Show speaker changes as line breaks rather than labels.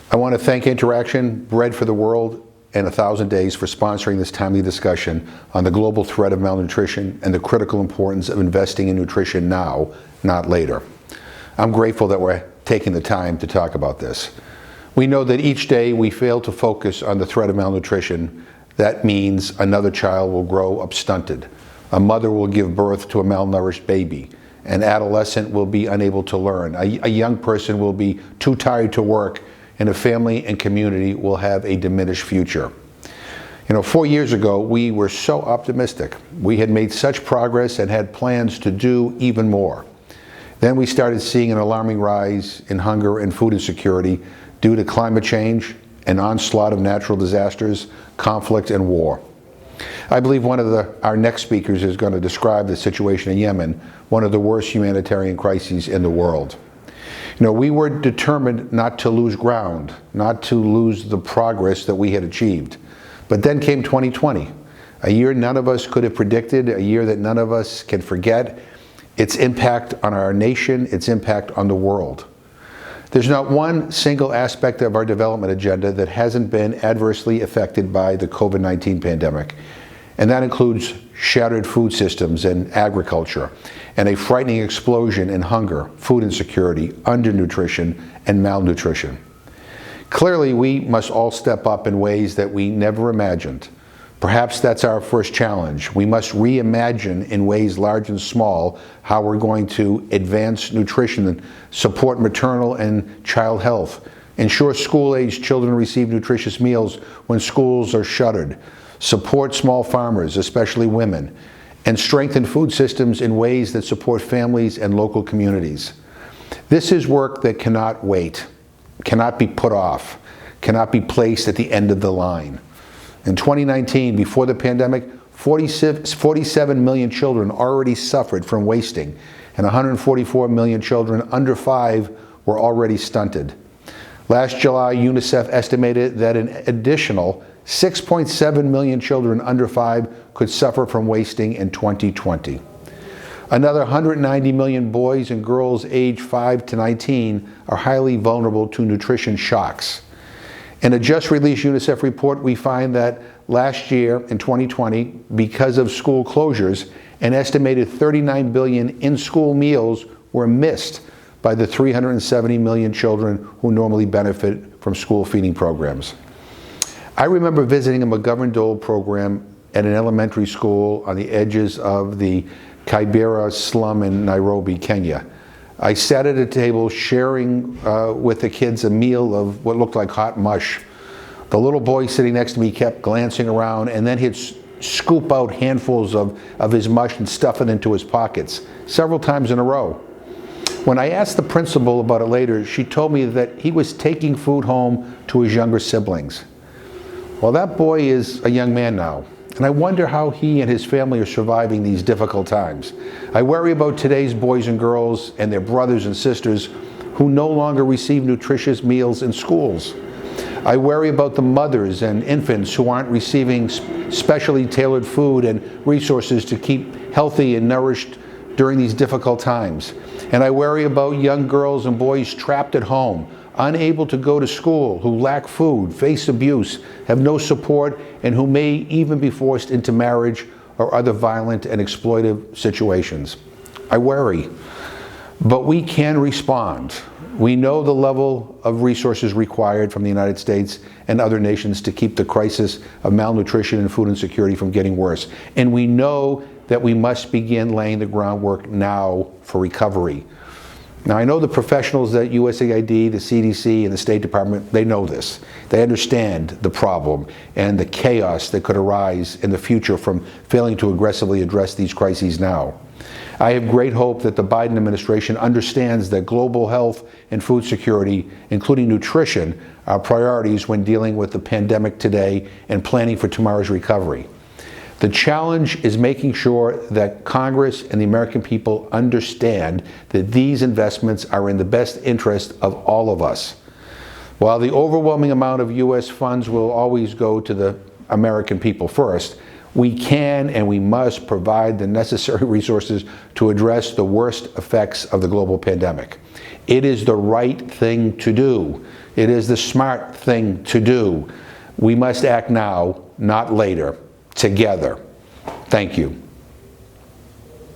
I want to thank Interaction, Bread for the World, and 1,000 Days for sponsoring this timely discussion on the global threat of malnutrition and the critical importance of investing in nutrition now, not later. I'm grateful that we're taking the time to talk about this. We know that each day we fail to focus on the threat of malnutrition. That means another child will grow up stunted. A mother will give birth to a malnourished baby. An adolescent will be unable to learn. A young person will be too tired to work, and a family and community will have a diminished future. 4 years ago, we were so optimistic. We had made such progress and had plans to do even more. Then we started seeing an alarming rise in hunger and food insecurity due to climate change, an onslaught of natural disasters, conflict, and war. I believe one of our next speakers is going to describe the situation in Yemen, one of the worst humanitarian crises in the world. We were determined not to lose ground, not to lose the progress that we had achieved. But then came 2020, a year none of us could have predicted, a year that none of us can forget, its impact on our nation, its impact on the world. There's not one single aspect of our development agenda that hasn't been adversely affected by the COVID-19 pandemic, and that includes shattered food systems and agriculture, and a frightening explosion in hunger, food insecurity, undernutrition, and malnutrition. Clearly, we must all step up in ways that we never imagined. Perhaps that's our first challenge. We must reimagine in ways large and small how we're going to advance nutrition and support maternal and child health, ensure school-aged children receive nutritious meals when schools are shuttered, support small farmers, especially women, and strengthen food systems in ways that support families and local communities. This is work that cannot wait, cannot be put off, cannot be placed at the end of the line. In 2019, before the pandemic, 47 million children already suffered from wasting, and 144 million children under 5 were already stunted. Last July, UNICEF estimated that an additional 6.7 million children under 5 could suffer from wasting in 2020. Another 190 million boys and girls aged 5 to 19 are highly vulnerable to nutrition shocks. In a just-released UNICEF report, we find that last year, in 2020, because of school closures, an estimated 39 billion in-school meals were missed by the 370 million children who normally benefit from school feeding programs. I remember visiting a McGovern Dole program at an elementary school on the edges of the Kibera slum in Nairobi, Kenya. I sat at a table sharing with the kids a meal of what looked like hot mush. The little boy sitting next to me kept glancing around, and then he'd scoop out handfuls of his mush and stuff it into his pockets, several times in a row. When I asked the principal about it later, she told me that he was taking food home to his younger siblings. Well, that boy is a young man now, and I wonder how he and his family are surviving these difficult times. I worry about today's boys and girls and their brothers and sisters who no longer receive nutritious meals in schools. I worry about the mothers and infants who aren't receiving specially tailored food and resources to keep healthy and nourished during these difficult times. And I worry about young girls and boys trapped at home, unable to go to school, who lack food, face abuse, have no support, and who may even be forced into marriage or other violent and exploitive situations. I worry, but we can respond. We know the level of resources required from the United States and other nations to keep the crisis of malnutrition and food insecurity from getting worse. And we know that we must begin laying the groundwork now for recovery. Now, I know the professionals at USAID, the CDC, and the State Department, they know this. They understand the problem and the chaos that could arise in the future from failing to aggressively address these crises now. I have great hope that the Biden administration understands that global health and food security, including nutrition, are priorities when dealing with the pandemic today and planning for tomorrow's recovery. The challenge is making sure that Congress and the American people understand that these investments are in the best interest of all of us. While the overwhelming amount of U.S. funds will always go to the American people first, we can and we must provide the necessary resources to address the worst effects of the global pandemic. It is the right thing to do. It is the smart thing to do. We must act now, not later, together. Thank you.